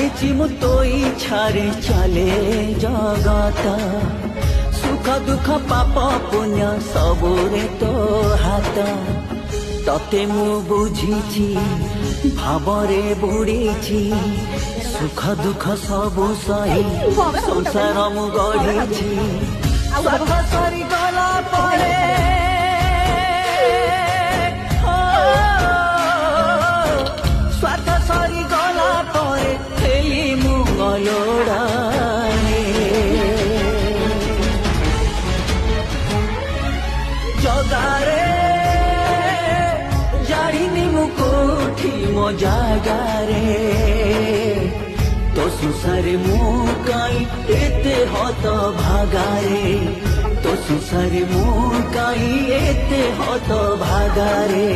जानिछि मु तो इच्छारे चले जगत सुख दुख पाप पुण्य सबुरे तो हाथ तते मु बुझीछि भावरे बुड़ीछि सुख दुख सबु सही संसार मु गढ़ीछि सब सरी गला पड़े स्वार्थ सरी गला पड़े खेली मु गलोड़ाने जगारे जानी मु कोठी मो जागारे तो सुसारे मु काई एते हत भागारे तो सुसारे मु काई एते हत भागारे।